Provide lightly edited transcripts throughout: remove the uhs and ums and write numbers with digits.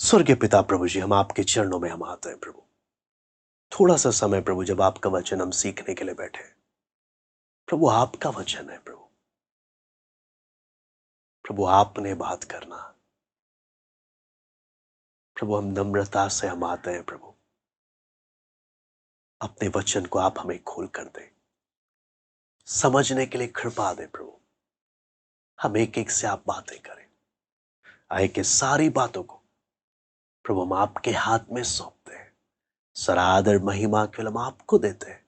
स्वर्गीय पिता प्रभु जी, हम आपके चरणों में हम आते हैं प्रभु। थोड़ा सा समय प्रभु, जब आपका वचन हम सीखने के लिए बैठे हैं। प्रभु, आपका वचन है प्रभु। प्रभु, आपने बात करना। प्रभु, हम नम्रता से हम आते हैं प्रभु। अपने वचन को आप हमें खोल कर दें, समझने के लिए कृपा दें प्रभु। हम एक एक से आप बातें करें। आए के सारी बातों को प्रभु हम आपके हाथ में सौंपते हैं। सारा आदर महिमा केवल हम आपको देते हैं।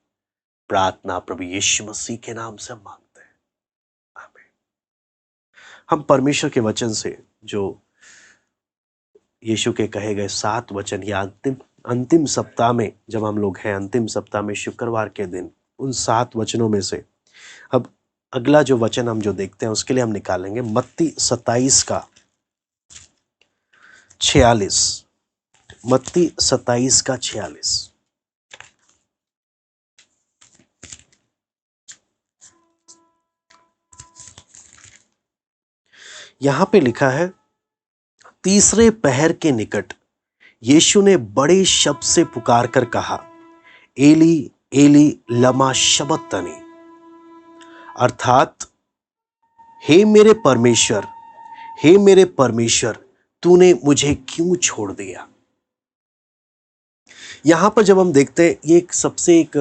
प्रार्थना प्रभु यीशु मसीह के नाम से हम मांगते हैं, आमीन। हम परमेश्वर के वचन से जो यीशु के कहे गए 7 वचन, या अंतिम सप्ताह में जब हम लोग हैं, अंतिम सप्ताह में शुक्रवार के दिन उन 7 वचनों में से अब अगला जो वचन हम जो देखते हैं उसके लिए हम निकालेंगे मत्ती 27 का 46। मत्ती 27 का 46। यहां पे लिखा है, तीसरे पहर के निकट यीशु ने बड़े शब्द से पुकार कर कहा, एली एली लमा शबक्तनी, अर्थात हे मेरे परमेश्वर, हे मेरे परमेश्वर, तूने मुझे क्यों छोड़ दिया। यहां पर जब हम देखते हैं, ये सबसे एक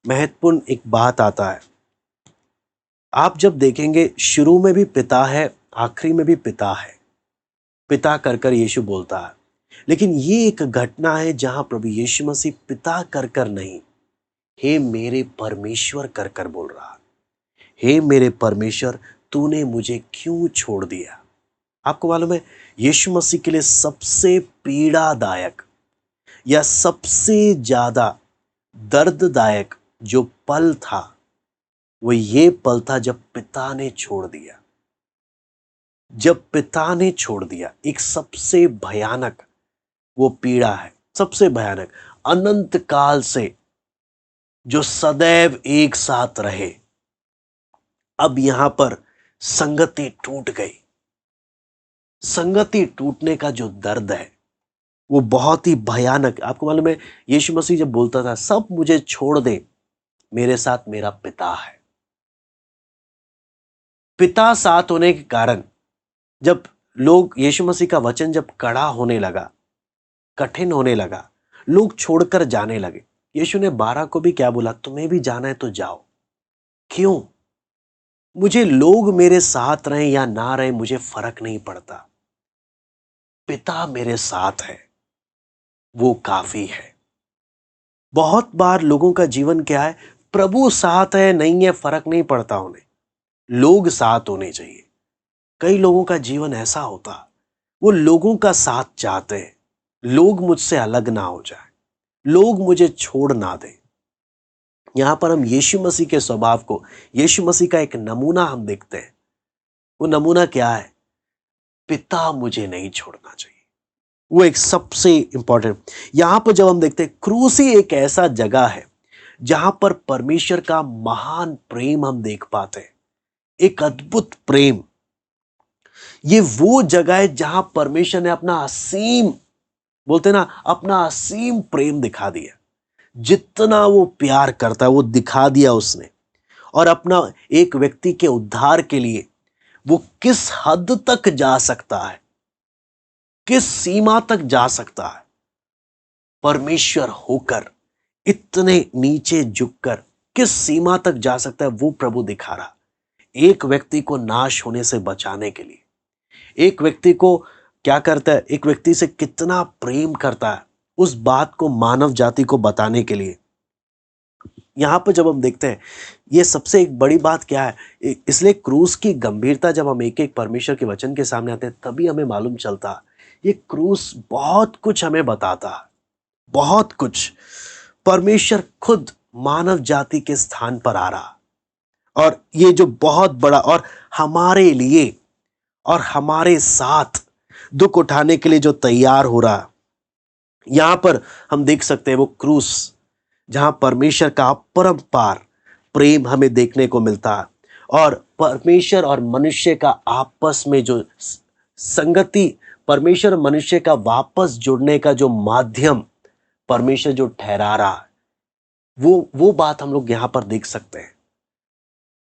महत्वपूर्ण एक बात आता है। आप जब देखेंगे, शुरू में भी पिता है, आखिरी में भी पिता है। पिता कर कर यीशु बोलता है, लेकिन ये एक घटना है जहां प्रभु यीशु मसीह पिता कर कर नहीं, हे मेरे परमेश्वर कर कर बोल रहा। हे मेरे परमेश्वर, तूने मुझे क्यों छोड़ दिया। आपको मालूम है, यीशु मसीह के लिए सबसे पीड़ादायक या सबसे ज्यादा दर्ददायक जो पल था, वो ये पल था जब पिता ने छोड़ दिया। जब पिता ने छोड़ दिया, एक सबसे भयानक वो पीड़ा है, सबसे भयानक, अनंत काल से जो सदैव एक साथ रहे, अब यहां पर संगति टूट गई। संगति टूटने का जो दर्द है वो बहुत ही भयानक। आपको मालूम है, यीशु मसीह जब बोलता था, सब मुझे छोड़ दे, मेरे साथ मेरा पिता है। पिता साथ होने के कारण जब लोग, यीशु मसीह का वचन जब कड़ा होने लगा, कठिन होने लगा, लोग छोड़कर जाने लगे। यीशु ने 12 को भी क्या बोला, तुम्हें भी जाना है तो जाओ। क्यों? मुझे लोग मेरे साथ रहें या ना रहें, मुझे फर्क नहीं पड़ता। पिता मेरे साथ है, वो काफी है। बहुत बार लोगों का जीवन क्या है, प्रभु साथ है नहीं है फर्क नहीं पड़ता उन्हें, लोग साथ होने चाहिए। कई लोगों का जीवन ऐसा होता, वो लोगों का साथ चाहते हैं, लोग मुझसे अलग ना हो जाए, लोग मुझे छोड़ ना दें। यहां पर हम यीशु मसीह के स्वभाव को, यीशु मसीह का एक नमूना हम देखते हैं। वो नमूना क्या है? पिता मुझे नहीं छोड़ना चाहिए। वो एक सबसे इंपॉर्टेंट, यहां पर जब हम देखते हैं, क्रूस ही एक ऐसा जगह है जहां पर परमेश्वर का महान प्रेम हम देख पाते हैं, एक अद्भुत प्रेम। ये वो जगह है जहां परमेश्वर ने अपना असीम, बोलते ना, अपना असीम प्रेम दिखा दिया। जितना वो प्यार करता है वो दिखा दिया उसने, और अपना एक व्यक्ति के उद्धार के लिए वो किस हद तक जा सकता है, किस सीमा तक जा सकता है, परमेश्वर होकर इतने नीचे झुककर किस सीमा तक जा सकता है, वो प्रभु दिखा रहा। एक व्यक्ति को नाश होने से बचाने के लिए, एक व्यक्ति को क्या करता है, एक व्यक्ति से कितना प्रेम करता है, उस बात को मानव जाति को बताने के लिए। यहां पर जब हम देखते हैं, ये सबसे एक बड़ी बात क्या है, इसलिए क्रूस की गंभीरता जब हम एक एक परमेश्वर के वचन के सामने आते हैं, तभी हमें मालूम चलता, ये क्रूस बहुत कुछ हमें बताता है, बहुत कुछ। परमेश्वर खुद मानव जाति के स्थान पर आ रहा, और ये जो बहुत बड़ा, और हमारे लिए और हमारे साथ दुख उठाने के लिए जो तैयार हो रहा। यहां पर हम देख सकते हैं वो क्रूस, जहां परमेश्वर का अपरंपार प्रेम हमें देखने को मिलता है, और परमेश्वर और मनुष्य का आपस में जो संगति परमेश्वर मनुष्य का वापस जुड़ने का जो माध्यम परमेश्वर जो ठहरा रहा है, वो बात हम लोग यहां पर देख सकते हैं।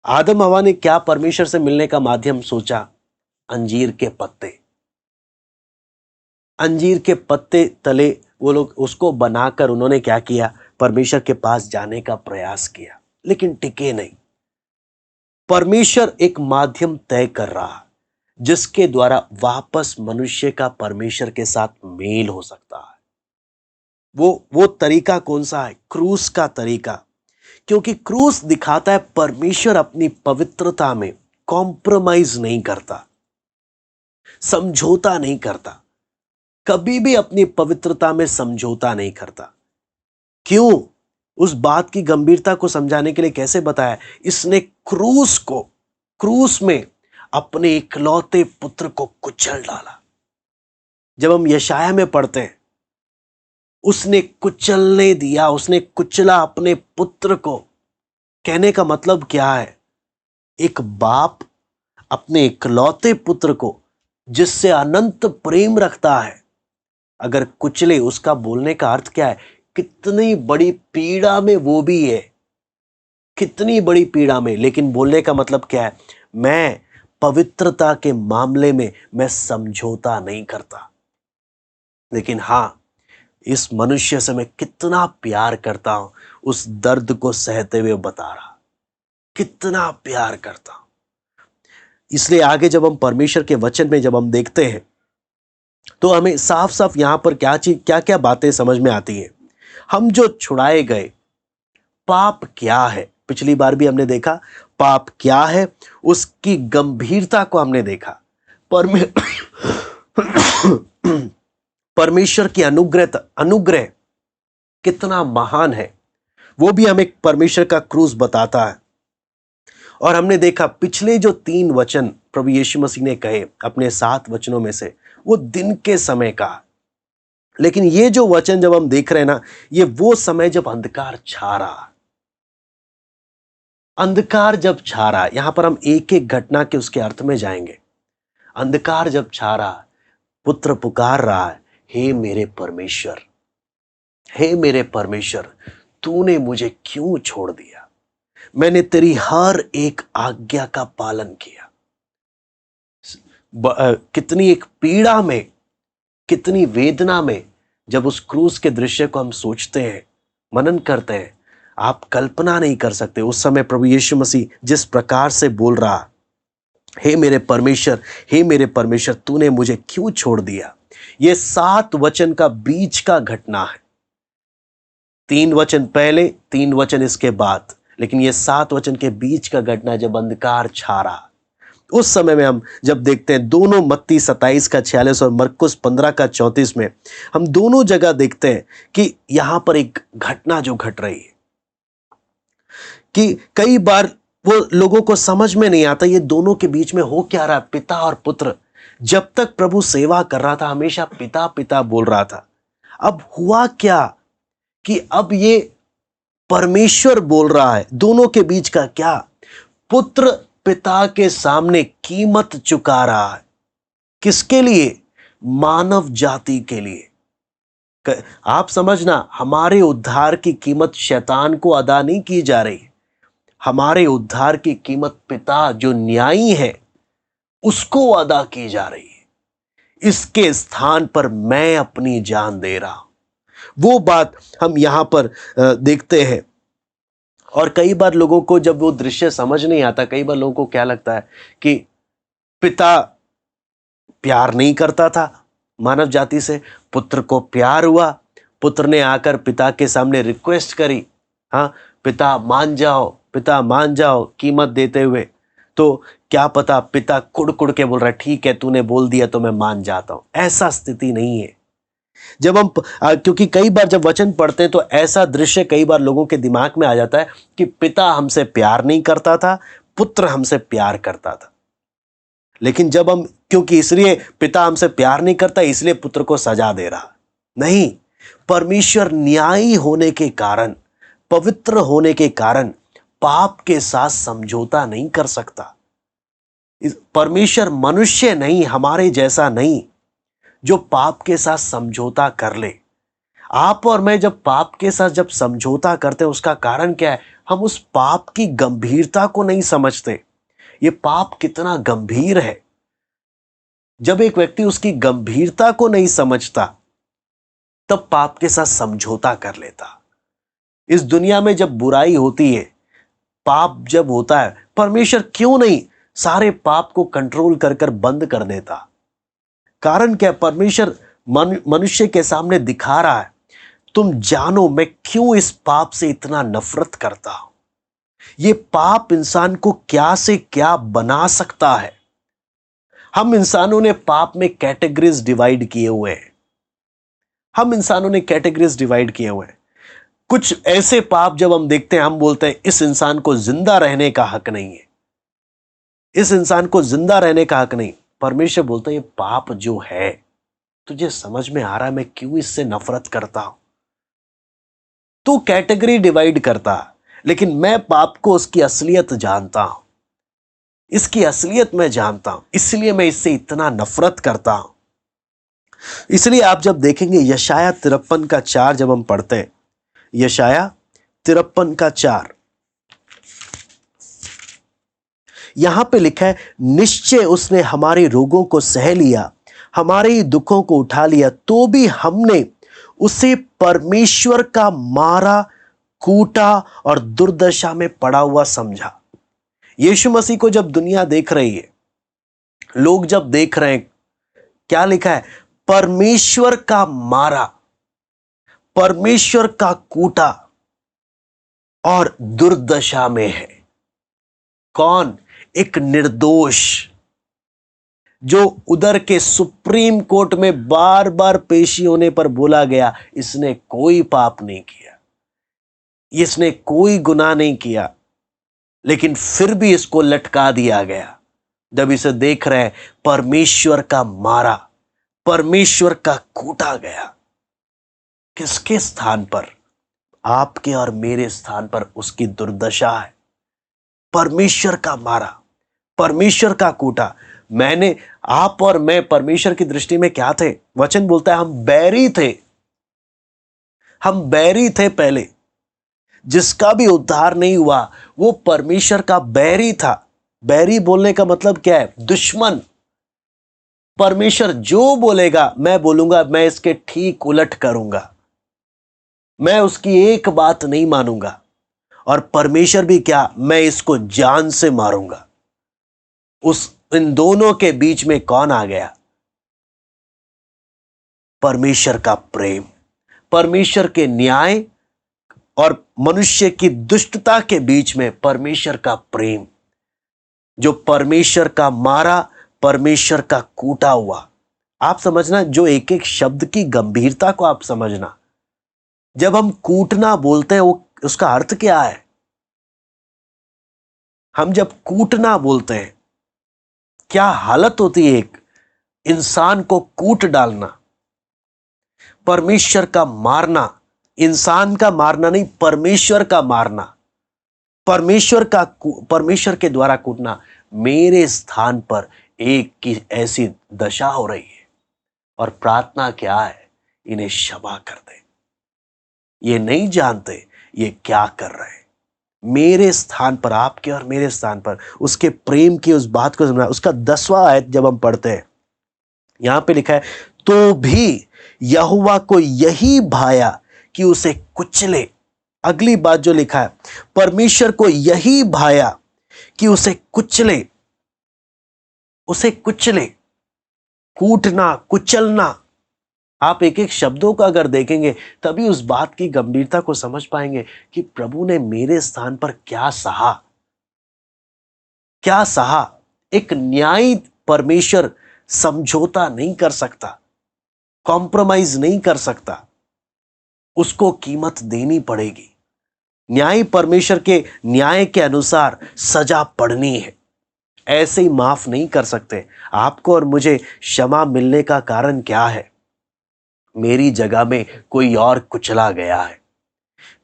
आदम हवा ने क्या परमेश्वर से मिलने का माध्यम सोचा? अंजीर के पत्ते। अंजीर के पत्ते तले वो लोग उसको बनाकर उन्होंने क्या किया? परमेश्वर के पास जाने का प्रयास किया, लेकिन टिके नहीं। परमेश्वर एक माध्यम तय कर रहा है जिसके द्वारा वापस मनुष्य का परमेश्वर के साथ मेल हो सकता है। वो तरीका कौन सा है? क्रूस का तरीका। क्योंकि क्रूस दिखाता है परमेश्वर अपनी पवित्रता में कॉम्प्रोमाइज नहीं करता, समझौता नहीं करता, कभी भी अपनी पवित्रता में समझौता नहीं करता। क्यों? उस बात की गंभीरता को समझाने के लिए कैसे बताया? इसने क्रूस में अपने इकलौते पुत्र को कुचल डाला। जब हम यशाया में पढ़ते हैं, उसने कुचलने दिया, उसने कुचला अपने पुत्र को। कहने का मतलब क्या है? एक बाप अपने इकलौते पुत्र को, जिससे अनंत प्रेम रखता है, अगर कुचले, उसका बोलने का अर्थ क्या है? कितनी बड़ी पीड़ा में वो भी है, कितनी बड़ी पीड़ा में, लेकिन बोलने का मतलब क्या है? मैं पवित्रता के मामले में मैं समझौता नहीं करता, लेकिन हां, इस मनुष्य से मैं कितना प्यार करता हूं, उस दर्द को सहते हुए बता रहा, कितना प्यार करता हूं। इसलिए आगे जब हम परमेश्वर के वचन में जब हम देखते हैं, तो हमें साफ साफ यहां पर क्या क्या बातें समझ में आती हैं। हम जो छुड़ाए गए, पाप क्या है, पिछली बार भी हमने देखा पाप क्या है, उसकी गंभीरता को हमने देखा। परमेश्वर की अनुग्रह कितना महान है, वो भी हमें परमेश्वर का क्रूस बताता है। और हमने देखा पिछले जो 3 वचन प्रभु यीशु मसीह ने कहे अपने 7 वचनों में से, वो दिन के समय का। लेकिन ये जो वचन जब हम देख रहे हैं ना, ये वो समय जब अंधकार छा रहा, अंधकार जब छा रहा। यहां पर हम एक एक घटना के उसके अर्थ में जाएंगे। अंधकार जब छा रहा, पुत्र पुकार रहा है, हे मेरे परमेश्वर, हे मेरे परमेश्वर, तूने मुझे क्यों छोड़ दिया? मैंने तेरी हर एक आज्ञा का पालन किया। कितनी एक पीड़ा में, कितनी वेदना में, जब उस क्रूस के दृश्य को हम सोचते हैं, मनन करते हैं, आप कल्पना नहीं कर सकते उस समय प्रभु यीशु मसीह जिस प्रकार से बोल रहा, हे मेरे परमेश्वर, हे मेरे परमेश्वर, तूने मुझे क्यों छोड़ दिया। यह 7 वचन का बीच का घटना है। 3 वचन पहले, 3 वचन इसके बाद, लेकिन यह 7 वचन के बीच का घटना जब अंधकार छा रहा, उस समय में हम जब देखते हैं दोनों मत्ती 27 का 46 और मरकुस 15 का 34 में, हम दोनों जगह देखते हैं कि यहां पर एक घटना जो घट रही है, कि कई बार वो लोगों को समझ में नहीं आता ये दोनों के बीच में हो क्या रहा। पिता और पुत्र, जब तक प्रभु सेवा कर रहा था हमेशा पिता पिता बोल रहा था। अब हुआ क्या कि अब ये परमेश्वर बोल रहा है। दोनों के बीच का क्या? पुत्र पिता के सामने कीमत चुका रहा है। किसके लिए? मानव जाति के लिए। आप समझना, हमारे उद्धार की कीमत शैतान को अदा नहीं की जा रही, हमारे उद्धार की कीमत पिता जो न्यायी है उसको अदा की जा रही है। इसके स्थान पर मैं अपनी जान दे रहा हूं। वो बात हम यहां पर देखते हैं। और कई बार लोगों को जब वो दृश्य समझ नहीं आता, कई बार लोगों को क्या लगता है कि पिता प्यार नहीं करता था मानव जाति से, पुत्र को प्यार हुआ, पुत्र ने आकर पिता के सामने रिक्वेस्ट करी, हाँ पिता मान जाओ, पिता मान जाओ, कीमत देते हुए। तो क्या पता पिता कुड़ कुड़ के बोल रहा है, ठीक है तूने बोल दिया तो मैं मान जाता हूं। ऐसा स्थिति नहीं है। जब हम क्योंकि कई बार जब वचन पढ़ते हैं तो ऐसा दृश्य कई बार लोगों के दिमाग में आ जाता है कि पिता हमसे प्यार नहीं करता था, पुत्र हमसे प्यार करता था। लेकिन जब हम, क्योंकि इसलिए पिता हमसे प्यार नहीं करता इसलिए पुत्र को सजा दे रहा, नहीं, परमेश्वर न्यायी होने के कारण, पवित्र होने के कारण पाप के साथ समझौता नहीं कर सकता। परमेश्वर मनुष्य नहीं, हमारे जैसा नहीं। जो पाप के साथ समझौता कर ले। आप और मैं जब पाप के साथ जब समझौता करते हैं, उसका कारण क्या है? हम उस पाप की गंभीरता को नहीं समझते। ये पाप कितना गंभीर है। जब एक व्यक्ति उसकी गंभीरता को नहीं समझता, तब पाप के साथ समझौता कर लेता। इस दुनिया में जब बुराई होती है, पाप जब होता है, परमेश्वर क्यों नहीं सारे पाप को कंट्रोल कर कर बंद कर देता? कारण क्या? परमेश्वर मनुष्य के सामने दिखा रहा है, तुम जानो मैं क्यों इस पाप से इतना नफरत करता हूं। ये पाप इंसान को क्या से क्या बना सकता है। हम इंसानों ने पाप में कैटेगरीज डिवाइड किए हुए हैं। हम इंसानों ने कैटेगरीज डिवाइड किए हुए हैं। कुछ ऐसे पाप जब हम देखते हैं, हम बोलते हैं इस इंसान को जिंदा रहने का हक नहीं है, इस इंसान को जिंदा रहने का हक नहीं। परमेश्वर बोलता है ये पाप जो है, तुझे समझ में आ रहा है मैं क्यों इससे नफरत करता हूं? तू कैटेगरी डिवाइड करता, लेकिन मैं पाप को उसकी असलियत जानता हूं। इसकी असलियत मैं जानता हूं, इसलिए मैं इससे इतना नफरत करता हूं। इसलिए आप जब देखेंगे यशाया 53:4 जब हम पढ़ते हैं, यशाया 53:4, यहां पे लिखा है, निश्चय उसने हमारे रोगों को सह लिया, हमारे ही दुखों को उठा लिया, तो भी हमने उसे परमेश्वर का मारा, कूटा और दुर्दशा में पड़ा हुआ समझा। यीशु मसीह को जब दुनिया देख रही है, लोग जब देख रहे हैं, क्या लिखा है? परमेश्वर का मारा, परमेश्वर का कूटा और दुर्दशा में है। कौन? एक निर्दोष, जो उधर के सुप्रीम कोर्ट में बार बार पेशी होने पर बोला गया इसने कोई पाप नहीं किया, इसने कोई गुनाह नहीं किया, लेकिन फिर भी इसको लटका दिया गया। जब इसे देख रहे हैं, परमेश्वर का मारा, परमेश्वर का कूटा गया। किसके स्थान पर? आपके और मेरे स्थान पर उसकी दुर्दशा है। परमेश्वर का मारा, परमेश्वर का कूटा। मैंने, आप और मैं परमेश्वर की दृष्टि में क्या थे? वचन बोलता है हम बैरी थे, हम बैरी थे पहले। जिसका भी उद्धार नहीं हुआ वो परमेश्वर का बैरी था। बैरी बोलने का मतलब क्या है? दुश्मन। परमेश्वर जो बोलेगा मैं बोलूंगा, मैं इसके ठीक उलट करूंगा, मैं उसकी एक बात नहीं मानूंगा। और परमेश्वर भी क्या? मैं इसको जान से मारूंगा। इन दोनों के बीच में कौन आ गया? परमेश्वर का प्रेम, परमेश्वर के न्याय और मनुष्य की दुष्टता के बीच में परमेश्वर का प्रेम, जो परमेश्वर का मारा, परमेश्वर का कूटा हुआ। आप समझना, जो एक एक शब्द की गंभीरता को आप समझना। जब हम कूटना बोलते हैं, वो उसका अर्थ क्या है? हम जब कूटना बोलते हैं, क्या हालत होती है एक इंसान को कूट डालना। परमेश्वर का मारना, इंसान का मारना नहीं, परमेश्वर का मारना, परमेश्वर के द्वारा कूटना। मेरे स्थान पर एक की ऐसी दशा हो रही है, और प्रार्थना क्या है? इन्हें क्षमा कर दे, ये नहीं जानते ये क्या कर रहे हैं। मेरे स्थान पर, आपके और मेरे स्थान पर उसके प्रेम की उस बात को समझना। उसका 10वां आयत जब हम पढ़ते हैं, यहां पे लिखा है, तो भी यहोवा को यही भाया कि उसे कुचले। अगली बात जो लिखा है, परमेश्वर को यही भाया कि उसे कुचले, उसे कुचले, कूटना, कुचलना। आप एक एक शब्दों का अगर देखेंगे, तभी उस बात की गंभीरता को समझ पाएंगे कि प्रभु ने मेरे स्थान पर क्या सहा, क्या सहा। एक न्यायी परमेश्वर समझौता नहीं कर सकता, कॉम्प्रोमाइज नहीं कर सकता, उसको कीमत देनी पड़ेगी। न्यायी परमेश्वर के न्याय के अनुसार सजा पड़नी है, ऐसे ही माफ नहीं कर सकते। आपको और मुझे क्षमा मिलने का कारण क्या है? मेरी जगह में कोई और कुचला गया है,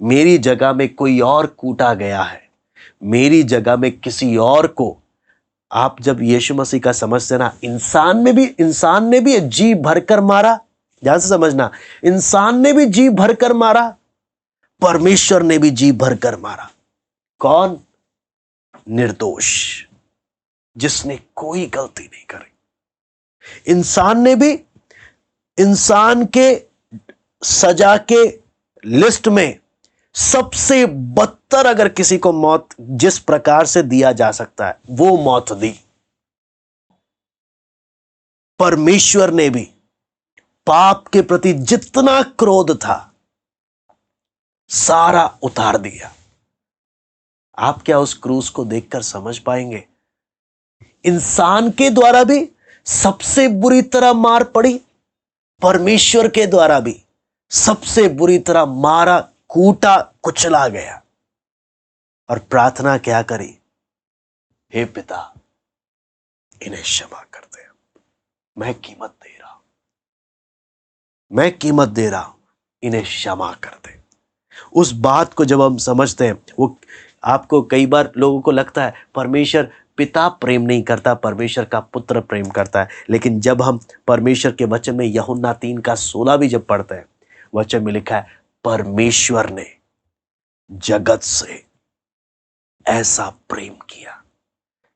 मेरी जगह में कोई और कूटा गया है, मेरी जगह में किसी और को आप जब यीशु मसीह का समझते ना, इंसान ने भी जी भरकर मारा। ध्यान से समझना, इंसान ने भी जी भरकर मारा, परमेश्वर ने भी जी भरकर मारा। कौन? निर्दोष, जिसने कोई गलती नहीं करी। इंसान ने भी, इंसान के सजा के लिस्ट में सबसे बदतर अगर किसी को मौत जिस प्रकार से दिया जा सकता है वो मौत दी। परमेश्वर ने भी पाप के प्रति जितना क्रोध था सारा उतार दिया। आप क्या उस क्रूस को देखकर समझ पाएंगे? इंसान के द्वारा भी सबसे बुरी तरह मार पड़ी, परमेश्वर के द्वारा भी सबसे बुरी तरह मारा, कूटा, कुचला गया। और प्रार्थना क्या करी? हे पिता, इन्हें क्षमा कर दे, मैं कीमत दे रहा हूं, मैं कीमत दे रहा हूं, इन्हें क्षमा कर दे। उस बात को जब हम समझते हैं, वो आपको कई बार लोगों को लगता है परमेश्वर पिता प्रेम नहीं करता, परमेश्वर का पुत्र प्रेम करता है। लेकिन जब हम परमेश्वर के वचन में यूहन्ना 3:16 भी जब पढ़ते हैं, वचन में लिखा है परमेश्वर ने जगत से ऐसा प्रेम किया।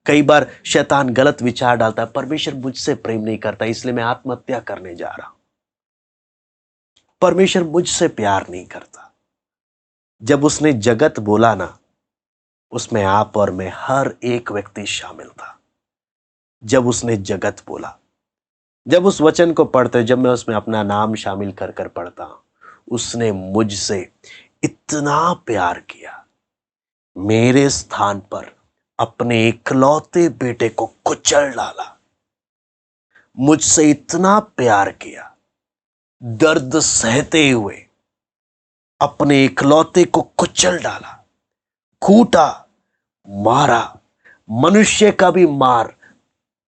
कई बार शैतान गलत विचार डालता है, परमेश्वर मुझसे प्रेम नहीं करता इसलिए मैं आत्महत्या करने जा रहा हूं। परमेश्वर मुझसे प्यार नहीं करता। जब उसने जगत बोला ना, उसमें आप और मैं हर एक व्यक्ति शामिल था। जब उसने जगत बोला, जब उस वचन को पढ़ते, जब मैं उसमें अपना नाम शामिल कर कर पढ़ता हूं, उसने मुझसे इतना प्यार किया, मेरे स्थान पर अपने इकलौते बेटे को कुचल डाला। मुझसे इतना प्यार किया, दर्द सहते हुए अपने इकलौते को कुचल डाला, कूटा, मारा, मनुष्य का भी मार,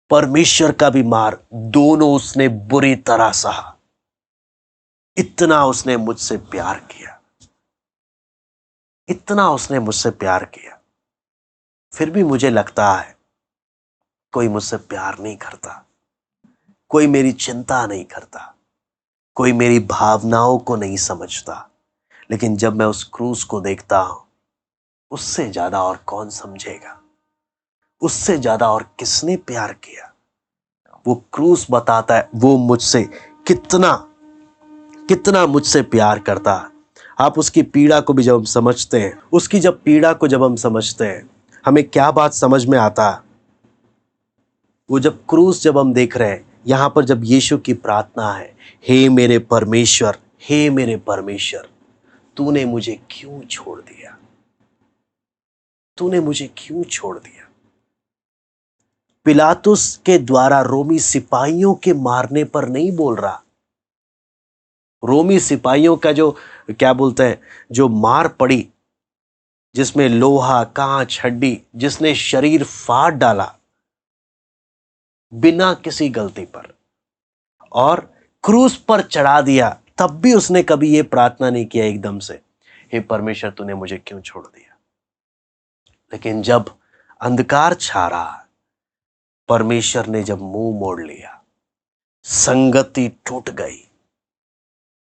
परमेश्वर का भी मार, दोनों उसने बुरी तरह सहा। इतना उसने मुझसे प्यार किया, इतना उसने मुझसे प्यार किया। फिर भी मुझे लगता है कोई मुझसे प्यार नहीं करता, कोई मेरी चिंता नहीं करता, कोई मेरी भावनाओं को नहीं समझता। लेकिन जब मैं उस क्रूस को देखता हूं, उससे ज्यादा और कौन समझेगा? उससे ज्यादा और किसने प्यार किया? वो क्रूस बताता है वो मुझसे कितना कितना मुझसे प्यार करता है। आप उसकी पीड़ा को भी जब हम समझते हैं, उसकी जब पीड़ा को जब हम समझते हैं, हमें क्या बात समझ में आता है? वो जब क्रूस जब हम देख रहे हैं, यहां पर जब यीशु की प्रार्थना है, हे मेरे परमेश्वर, हे मेरे परमेश्वर, तूने मुझे क्यों छोड़ दिया? तूने मुझे क्यों छोड़ दिया? पिलातुस के द्वारा रोमी सिपाहियों के मारने पर नहीं बोल रहा। रोमी सिपाहियों का जो क्या बोलते हैं, जो मार पड़ी, जिसमें लोहा, कांच, हड्डी, जिसने शरीर फाड़ डाला बिना किसी गलती पर और क्रूस पर चढ़ा दिया, तब भी उसने कभी यह प्रार्थना नहीं किया एकदम से, हे परमेश्वर तूने मुझे क्यों छोड़ दिया? लेकिन जब अंधकार छा रहा, परमेश्वर ने जब मुंह मोड़ लिया, संगति टूट गई,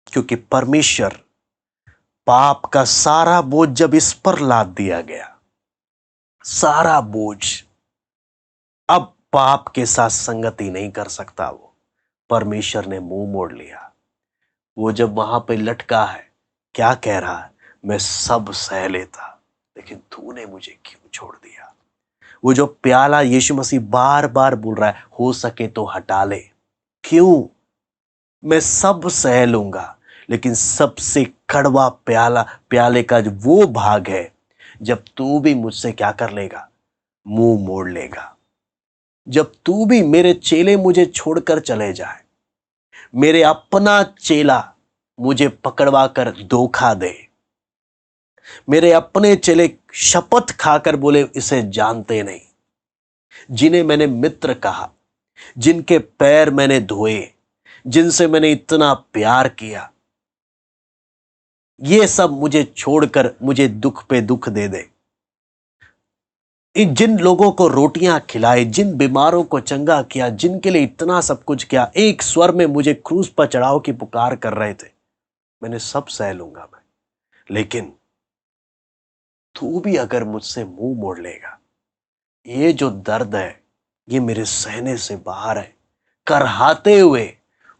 क्योंकि परमेश्वर पाप का सारा बोझ जब इस पर लाद दिया गया, सारा बोझ, अब पाप के साथ संगति नहीं कर सकता वो। परमेश्वर ने मुंह मोड़ लिया। वो जब वहां पे लटका है, क्या कह रहा है? मैं सब सह लेता, लेकिन तूने मुझे क्यों छोड़ दिया? वो जो प्याला यीशु मसीह बार बार बोल रहा है, हो सके तो हटा ले। क्यों? मैं सब सह लूंगा, लेकिन सबसे कड़वा प्याले का जो वो भाग है जब तू भी मुझसे क्या कर लेगा? मुंह मोड़ लेगा। जब तू भी, मेरे चेले मुझे छोड़कर चले जाए, मेरे अपना चेला मुझे पकड़वा कर धोखा दे, मेरे अपने चेले शपथ खाकर बोले इसे जानते नहीं, जिन्हें मैंने मित्र कहा, जिनके पैर मैंने धोए, जिनसे मैंने इतना प्यार किया, ये सब मुझे छोड़कर मुझे दुख पे दुख दे दे। जिन लोगों को रोटियां खिलाई, जिन बीमारों को चंगा किया, जिनके लिए इतना सब कुछ किया, एक स्वर में मुझे क्रूस पर चढ़ाओ की पुकार कर रहे थे, मैंने सब सह लूंगा मैं, लेकिन तू भी अगर मुझसे मुंह मोड़ लेगा, ये जो दर्द है ये मेरे सहने से बाहर है। करहाते हुए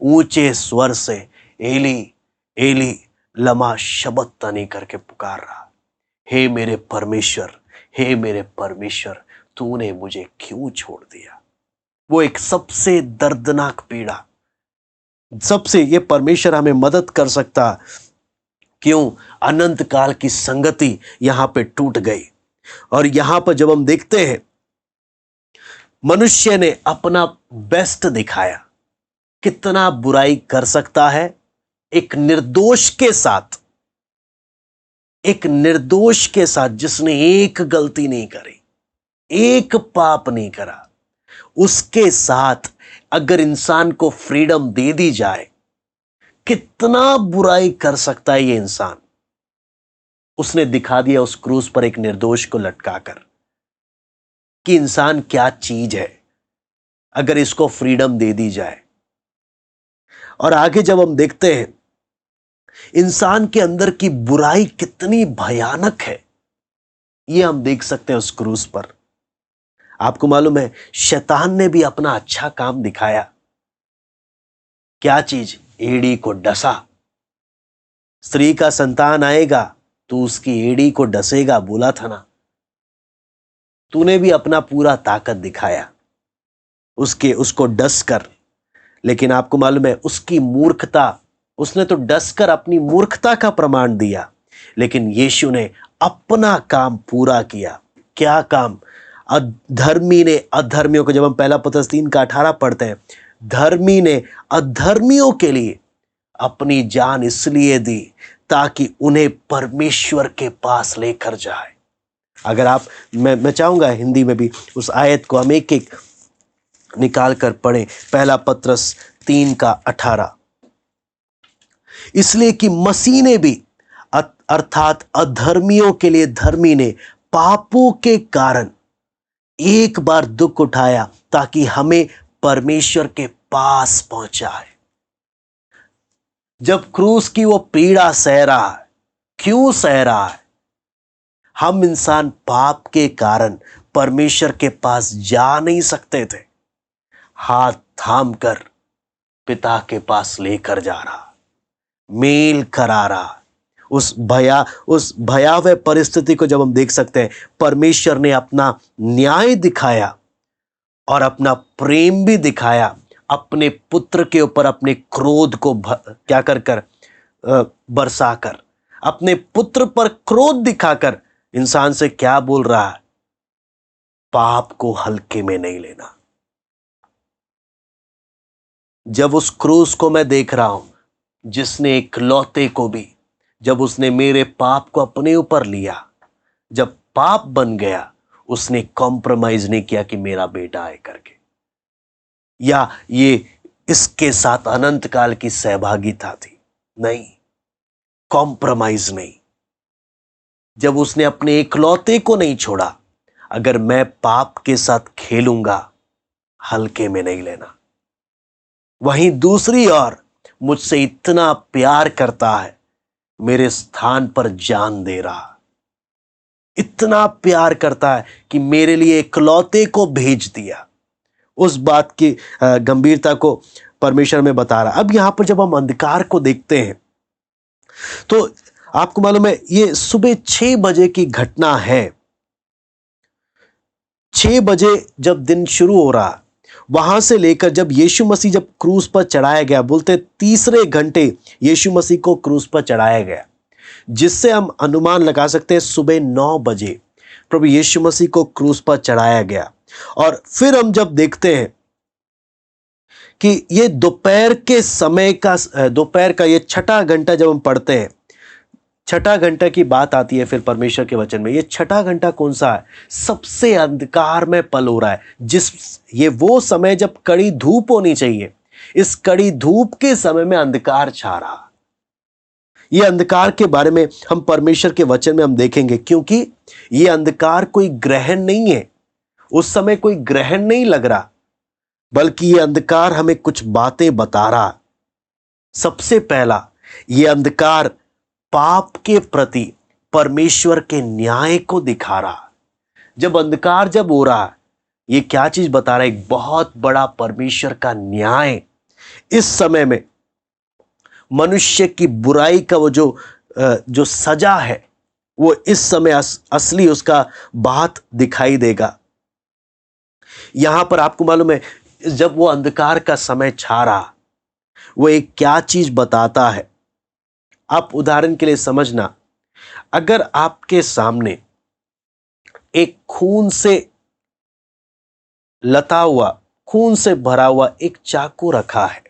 ऊंचे स्वर से एली एली लमा शबक्तनी करके पुकार रहा, हे मेरे परमेश्वर, हे मेरे परमेश्वर, तूने मुझे क्यों छोड़ दिया। वो एक सबसे दर्दनाक पीड़ा, सबसे ये परमेश्वर हमें मदद कर सकता, क्यों अनंत काल की संगति यहां पे टूट गई। और यहां पर जब हम देखते हैं मनुष्य ने अपना बेस्ट दिखाया, कितना बुराई कर सकता है एक निर्दोष के साथ, एक निर्दोष के साथ जिसने एक गलती नहीं करी, एक पाप नहीं करा, उसके साथ अगर इंसान को फ्रीडम दे दी जाए, कितना बुराई कर सकता है ये इंसान। उसने दिखा दिया उस क्रूस पर एक निर्दोष को लटकाकर कि इंसान क्या चीज है अगर इसको फ्रीडम दे दी जाए। और आगे जब हम देखते हैं इंसान के अंदर की बुराई कितनी भयानक है, यह हम देख सकते हैं उस क्रूस पर। आपको मालूम है शैतान ने भी अपना अच्छा काम दिखाया। क्या चीज? एड़ी को डसा। स्त्री का संतान आएगा तो उसकी एड़ी को डसेगा, बोला था ना। तूने भी अपना पूरा ताकत दिखाया उसको डस कर, लेकिन आपको मालूम है उसकी मूर्खता, उसने तो डस कर अपनी मूर्खता का प्रमाण दिया, लेकिन यीशु ने अपना काम पूरा किया। क्या काम? अधर्मी ने अधर्मियों को, जब हम पहला पत्रस 3:18 पढ़ते हैं, धर्मी ने अधर्मियों के लिए अपनी जान इसलिए दी ताकि उन्हें परमेश्वर के पास लेकर जाए। अगर आप, मैं चाहूंगा हिंदी में भी उस आयत को हम एक एक निकाल कर पढ़ें। पहला पत्रस 3:18, इसलिए कि मसीह ने भी अर्थात अधर्मियों के लिए धर्मी ने पापों के कारण एक बार दुख उठाया ताकि हमें परमेश्वर के पास पहुंचाए। जब क्रूस की वो पीड़ा सह रहा है, क्यों सह रहा है? हम इंसान पाप के कारण परमेश्वर के पास जा नहीं सकते थे, हाथ थाम कर पिता के पास लेकर जा रहा, मेल करा रहा। उस भयावह परिस्थिति को जब हम देख सकते हैं, परमेश्वर ने अपना न्याय दिखाया और अपना प्रेम भी दिखाया, अपने पुत्र के ऊपर अपने क्रोध को क्या कर बरसाकर, अपने पुत्र पर क्रोध दिखाकर इंसान से क्या बोल रहा है? पाप को हल्के में नहीं लेना। जब उस क्रूस को मैं देख रहा हूं, जिसने इकलौते को भी, जब उसने मेरे पाप को अपने ऊपर लिया, जब पाप बन गया, उसने कॉम्प्रोमाइज नहीं किया कि मेरा बेटा आए करके, या ये इसके साथ अनंत काल की सहभागिता थी। नहीं, कॉम्प्रोमाइज नहीं। जब उसने अपने इकलौते को नहीं छोड़ा, अगर मैं पाप के साथ खेलूंगा, हल्के में नहीं लेना। वहीं दूसरी ओर मुझसे इतना प्यार करता है, मेरे स्थान पर जान दे रहा, इतना प्यार करता है कि मेरे लिए इकलौते को भेज दिया। उस बात की गंभीरता को परमेश्वर में बता रहा। अब यहां पर जब हम अंधकार को देखते हैं तो आपको मालूम है ये सुबह 6 बजे की घटना है। 6 बजे जब दिन शुरू हो रहा, वहां से लेकर जब यीशु मसीह जब क्रूस पर चढ़ाया गया, बोलते तीसरे घंटे यीशु मसीह को क्रूस पर चढ़ाया गया, जिससे हम अनुमान लगा सकते हैं सुबह 9 बजे प्रभु यीशु मसीह को क्रूस पर चढ़ाया गया। और फिर हम जब देखते हैं कि ये दोपहर के समय का, दोपहर का ये 6ठा घंटा जब हम पढ़ते हैं, 6ठा घंटा की बात आती है फिर परमेश्वर के वचन में। ये 6ठा घंटा कौन सा है? सबसे अंधकार में पल हो रहा है, ये वो समय जब कड़ी धूप होनी चाहिए, इस कड़ी धूप के समय में अंधकार छा रहा। ये अंधकार के बारे में हम परमेश्वर के वचन में हम देखेंगे, क्योंकि ये अंधकार कोई ग्रहण नहीं है, उस समय कोई ग्रहण नहीं लग रहा, बल्कि ये अंधकार हमें कुछ बातें बता रहा। सबसे पहला, ये अंधकार पाप के प्रति परमेश्वर के न्याय को दिखा रहा। जब अंधकार जब हो रहा, ये क्या चीज बता रहा है? एक बहुत बड़ा परमेश्वर का न्याय इस समय में मनुष्य की बुराई का वो जो सजा है, वो इस समय असली उसका बात दिखाई देगा। यहां पर आपको मालूम है, जब वो अंधकार का समय छा रहा, वो एक क्या चीज बताता है। आप उदाहरण के लिए समझना, अगर आपके सामने एक खून से लता हुआ, खून से भरा हुआ एक चाकू रखा है,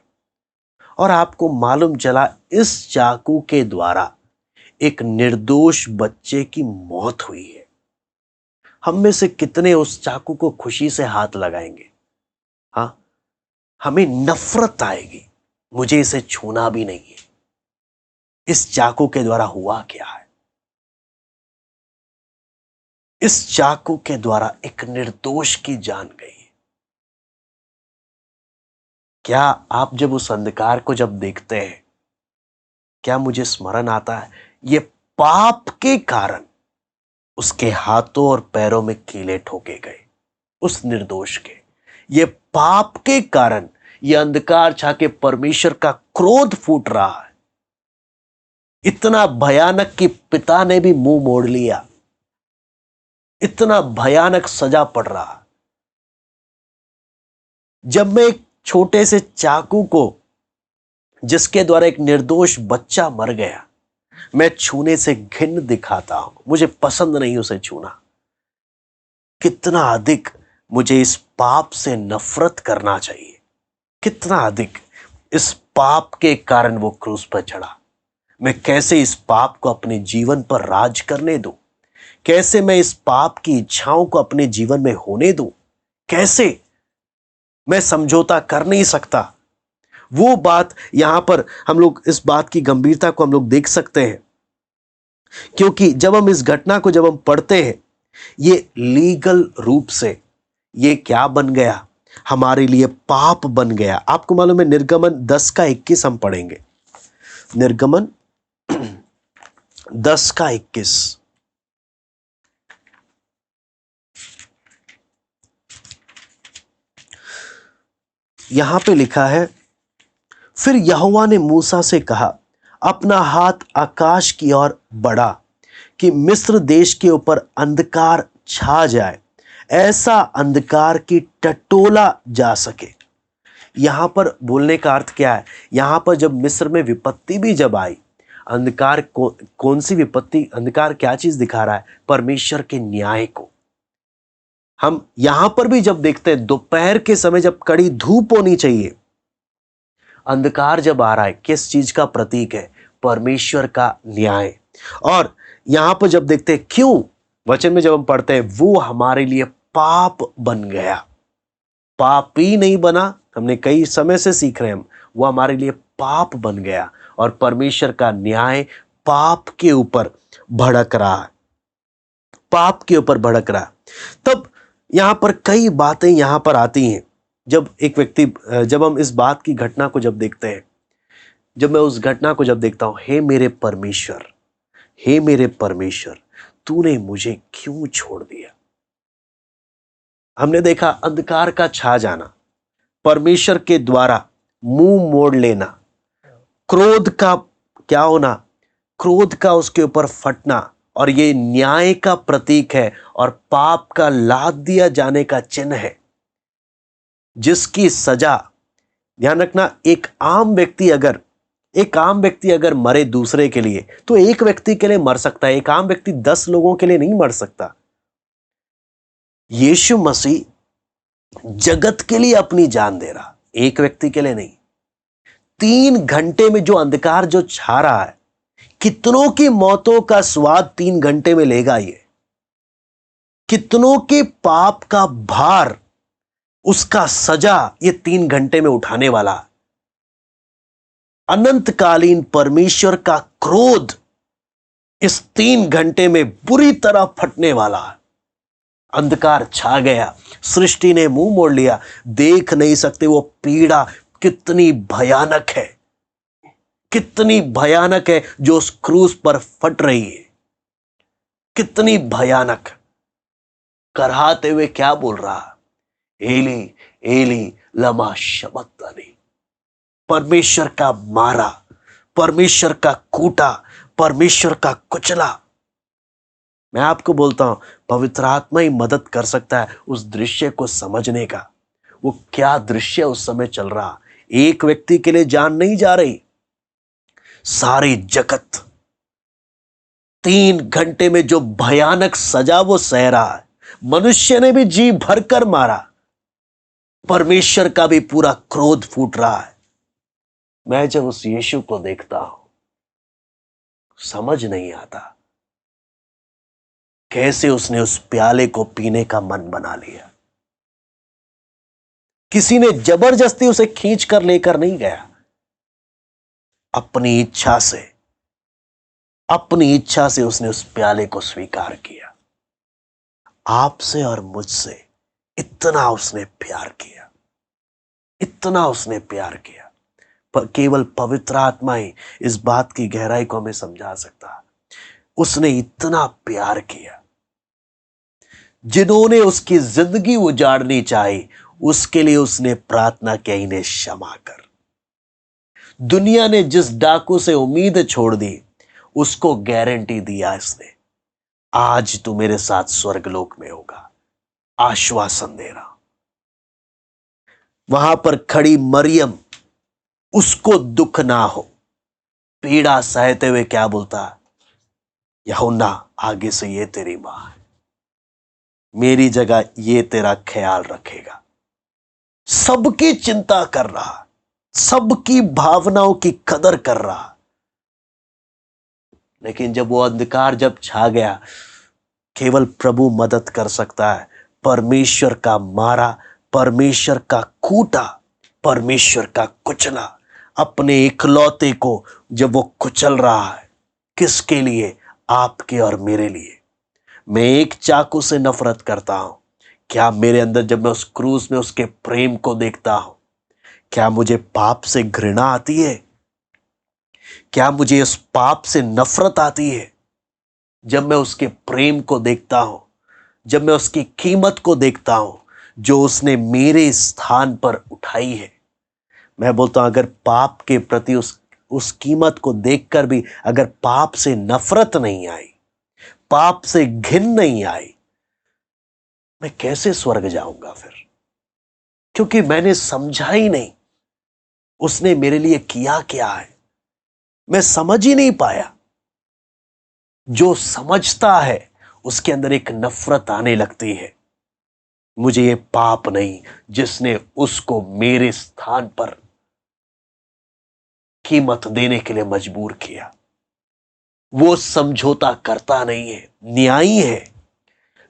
और आपको मालूम चला इस चाकू के द्वारा एक निर्दोष बच्चे की मौत हुई है, हम में से कितने उस चाकू को खुशी से हाथ लगाएंगे? हाँ, हमें नफरत आएगी, मुझे इसे छूना भी नहीं है। इस चाकू के द्वारा हुआ क्या है? इस चाकू के द्वारा एक निर्दोष की जान गई। क्या आप जब उस अंधकार को जब देखते हैं, क्या मुझे स्मरण आता है, ये पाप के कारण उसके हाथों और पैरों में कीले ठोके गए, उस निर्दोष के। ये पाप के कारण ये अंधकार छा के परमेश्वर का क्रोध फूट रहा है, इतना भयानक कि पिता ने भी मुंह मोड़ लिया, इतना भयानक सजा पड़ रहा। जब मैं एक छोटे से चाकू को, जिसके द्वारा एक निर्दोष बच्चा मर गया, मैं छूने से घिन दिखाता हूं, मुझे पसंद नहीं उसे छूना, कितना अधिक मुझे इस पाप से नफरत करना चाहिए। कितना अधिक इस पाप के कारण वो क्रूस पर चढ़ा। मैं कैसे इस पाप को अपने जीवन पर राज करने दूं? कैसे मैं इस पाप की इच्छाओं को अपने जीवन में होने दूं? कैसे? मैं समझौता कर नहीं सकता। वो बात यहां पर हम लोग इस बात की गंभीरता को हम लोग देख सकते हैं, क्योंकि जब हम इस घटना को जब हम पढ़ते हैं, ये लीगल रूप से ये क्या बन गया? हमारे लिए पाप बन गया। आपको मालूम है, निर्गमन 10 का 21 हम पढ़ेंगे। निर्गमन 10 का 21। यहां पे लिखा है, फिर यहोवा ने मूसा से कहा, अपना हाथ आकाश की ओर बढ़ा कि मिस्र देश के ऊपर अंधकार छा जाए, ऐसा अंधकार की टटोला जा सके। यहां पर बोलने का अर्थ क्या है? यहां पर जब मिस्र में विपत्ति भी जब आई, अंधकार कौन सी विपत्ति? अंधकार क्या चीज दिखा रहा है? परमेश्वर के न्याय को। हम यहां पर भी जब देखते हैं, दोपहर के समय जब कड़ी धूप होनी चाहिए, अंधकार जब आ रहा है, किस चीज का प्रतीक है? परमेश्वर का न्याय। और यहां पर जब देखते हैं, क्यों? वचन में जब हम पढ़ते हैं, वो हमारे लिए पाप बन गया। पापी नहीं बना, हमने कई समय से सीख रहे हैं हम, वो हमारे लिए पाप बन गया, और परमेश्वर का न्याय पाप के ऊपर भड़क रहा है, पाप के ऊपर भड़क रहा है। तब यहां पर कई बातें यहां पर आती हैं। जब एक व्यक्ति, जब हम इस बात की घटना को जब देखते हैं, जब मैं उस घटना को जब देखता हूं, हे मेरे परमेश्वर, हे मेरे परमेश्वर, तूने मुझे क्यों छोड़ दिया? हमने देखा अंधकार का छा जाना, परमेश्वर के द्वारा मुंह मोड़ लेना, क्रोध का क्या होना? क्रोध का उसके ऊपर फटना, और ये न्याय का प्रतीक है और पाप का लाद दिया जाने का चिन्ह है, जिसकी सजा, ध्यान रखना, एक आम व्यक्ति अगर मरे दूसरे के लिए, तो एक व्यक्ति के लिए मर सकता है, एक आम व्यक्ति 10 लोगों के लिए नहीं मर सकता। यीशु मसीह जगत के लिए अपनी जान दे रहा, एक व्यक्ति के लिए नहीं। 3 घंटे में जो अंधकार जो छा रहा है, कितनों की मौतों का स्वाद 3 घंटे में लेगा ये, कितनों के पाप का भार, उसका सजा ये 3 घंटे में उठाने वाला। अनंतकालीन परमेश्वर का क्रोध इस 3 घंटे में बुरी तरह फटने वाला है। अंधकार छा गया, सृष्टि ने मुंह मोड़ लिया, देख नहीं सकते। वो पीड़ा कितनी भयानक है, कितनी भयानक है जो उस क्रूस पर फट रही है, कितनी भयानक। कराहते हुए क्या बोल रहा, एली एली लमा शबक्तनी, परमेश्वर का मारा, परमेश्वर का कूटा, परमेश्वर का कुचला। मैं आपको बोलता हूं, पवित्र आत्मा ही मदद कर सकता है उस दृश्य को समझने का। वो क्या दृश्य उस समय चल रहा, एक व्यक्ति के लिए जान नहीं जा रही, सारी जगत 3 घंटे में जो भयानक सजा वो सह रहा है। मनुष्य ने भी जी भरकर मारा, परमेश्वर का भी पूरा क्रोध फूट रहा है। मैं जब उस यीशु को देखता हूं, समझ नहीं आता कैसे उसने उस प्याले को पीने का मन बना लिया। किसी ने जबरदस्ती उसे खींच कर लेकर नहीं गया, अपनी इच्छा से उसने उस प्याले को स्वीकार किया। आपसे और मुझसे इतना उसने प्यार किया, इतना उसने प्यार किया। पर केवल पवित्र आत्मा ही इस बात की गहराई को हमें समझा सकता है। उसने इतना प्यार किया, जिन्होंने उसकी जिंदगी उजाड़नी चाही उसके लिए उसने प्रार्थना की, इन्हें क्षमा कर। दुनिया ने जिस डाकू से उम्मीद छोड़ दी, उसको गारंटी दिया इसने, आज तू मेरे साथ स्वर्गलोक में होगा, आश्वासन दे रहा। वहां पर खड़ी मरियम, उसको दुख ना हो, पीड़ा सहते हुए क्या बोलता है, यूहन्ना आगे से ये तेरी मां है, मेरी जगह ये तेरा ख्याल रखेगा। सबकी चिंता कर रहा, सबकी भावनाओं की कदर कर रहा। लेकिन जब वो अंधकार जब छा गया, केवल प्रभु मदद कर सकता है। परमेश्वर का मारा, परमेश्वर का कूटा, परमेश्वर का कुचला, अपने इकलौते को जब वो कुचल रहा है, किसके लिए, आपके और मेरे लिए। मैं एक चाकू से नफरत करता हूं, क्या मेरे अंदर जब मैं उस क्रूस में उसके प्रेम को देखता हूं, क्या मुझे पाप से घृणा आती है? क्या मुझे उस पाप से नफरत आती है? जब मैं उसके प्रेम को देखता हूं, जब मैं उसकी कीमत को देखता हूं जो उसने मेरे स्थान पर उठाई है। मैं बोलता हूं, अगर पाप के प्रति उस कीमत को देखकर भी अगर पाप से नफरत नहीं आई, पाप से घिन नहीं आई, मैं कैसे स्वर्ग जाऊंगा फिर? क्योंकि मैंने समझा ही नहीं उसने मेरे लिए किया क्या है, मैं समझ ही नहीं पाया। जो समझता है उसके अंदर एक नफरत आने लगती है, मुझे ये पाप नहीं जिसने उसको मेरे स्थान पर कीमत देने के लिए मजबूर किया। वो समझौता करता नहीं है, न्यायी है,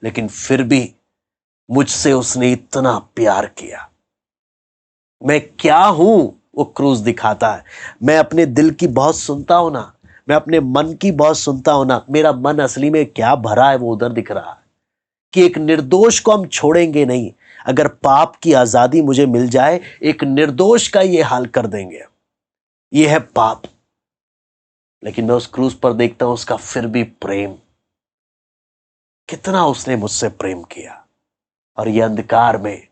लेकिन फिर भी मुझसे उसने इतना प्यार किया। मैं क्या हूं वो क्रूस दिखाता है। मैं अपने दिल की बहुत सुनता हूं ना, मैं अपने मन की बहुत सुनता हूं ना, मेरा मन असली में क्या भरा है वो उधर दिख रहा है कि एक निर्दोष को हम छोड़ेंगे नहीं। अगर पाप की आजादी मुझे मिल जाए, एक निर्दोष का ये हाल कर देंगे। ये है पाप। लेकिन मैं उस क्रूस पर देखता हूं उसका फिर भी प्रेम, कितना उसने मुझसे प्रेम किया। और ये अंधकार में,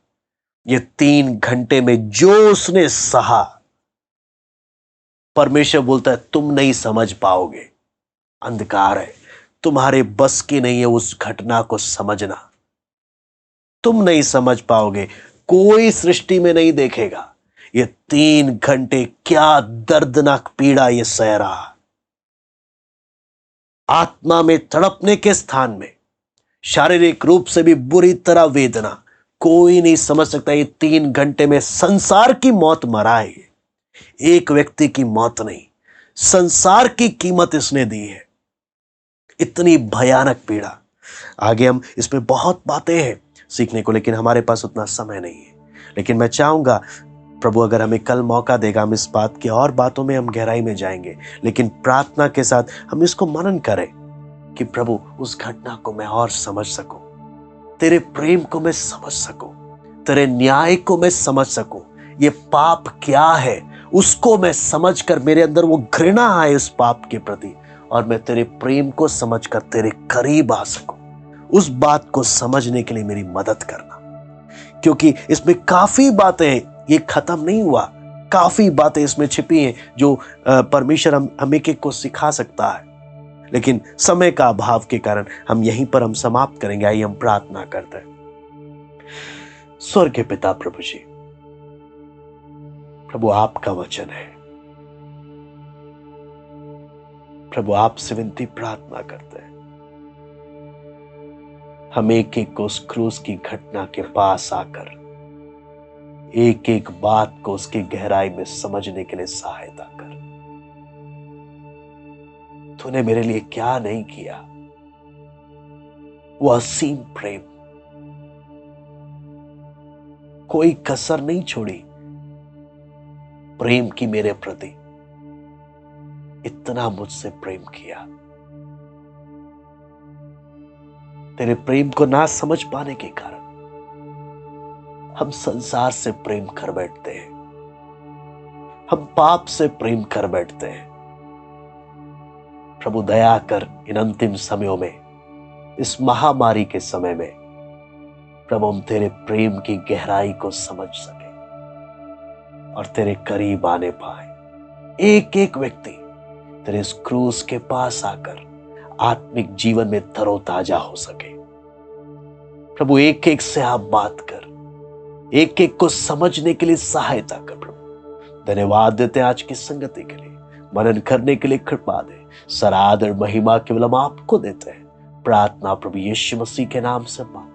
ये 3 घंटे में जो उसने सहा, परमेश्वर बोलता है तुम नहीं समझ पाओगे, अंधकार है, तुम्हारे बस की नहीं है उस घटना को समझना, तुम नहीं समझ पाओगे, कोई सृष्टि में नहीं देखेगा। ये 3 घंटे क्या दर्दनाक पीड़ा ये सह रहा, आत्मा में तड़पने के स्थान में, शारीरिक रूप से भी बुरी तरह वेदना। कोई नहीं समझ सकता ये 3 घंटे में संसार की मौत मरा है, एक व्यक्ति की मौत नहीं, संसार की कीमत इसने दी है। इतनी भयानक पीड़ा। आगे हम इसमें बहुत बातें हैं सीखने को, लेकिन हमारे पास उतना समय नहीं है। लेकिन मैं चाहूंगा प्रभु अगर हमें कल मौका देगा, हम इस बात की और बातों में हम गहराई में जाएंगे, लेकिन प्रार्थना के साथ हम इसको मनन करें कि प्रभु उस घटना को मैं और समझ सकूं, तेरे प्रेम को मैं समझ सकूं, तेरे न्याय को मैं समझ सकूं, ये पाप क्या है उसको मैं समझकर मेरे अंदर वो घृणा आए उस पाप के प्रति, और मैं तेरे प्रेम को समझकर तेरे करीब आ सकूं। उस बात को समझने के लिए मेरी मदद करना, क्योंकि इसमें काफी बातें, ये खत्म नहीं हुआ, काफी बातें इसमें छिपी हैं जो परमेश्वर हम एक एक को सिखा सकता है। लेकिन समय का अभाव के कारण हम यहीं पर हम समाप्त करेंगे। आइए हम प्रार्थना करते हैं। स्वर्ग के पिता प्रभु जी, प्रभु आपका वचन है, प्रभु आपसे विनती प्रार्थना करते हैं, हम एक एक को उस क्रूस की घटना के पास आकर एक एक बात को उसकी गहराई में समझने के लिए सहायता कर। तूने मेरे लिए क्या नहीं किया, वो असीम प्रेम, कोई कसर नहीं छोड़ी प्रेम की मेरे प्रति। इतना मुझसे प्रेम किया। तेरे प्रेम को ना समझ पाने के कारण हम संसार से प्रेम कर बैठते हैं, हम पाप से प्रेम कर बैठते हैं। प्रभु दया कर, इन अंतिम समयों में, इस महामारी के समय में प्रभु हम तेरे प्रेम की गहराई को समझ सके और तेरे करीब आने पाए। एक एक व्यक्ति तेरे इस क्रूस के पास आकर आत्मिक जीवन में तरोताजा हो सके। प्रभु एक एक से आप बात कर, एक एक को समझने के लिए सहायता कर। प्रभु धन्यवाद देते हैं आज की संगति के लिए, मनन करने के लिए कृपा दे। सरादर महिमा केवल हम आपको देते हैं। प्रार्थना प्रभु यीशु मसीह के नाम से मांग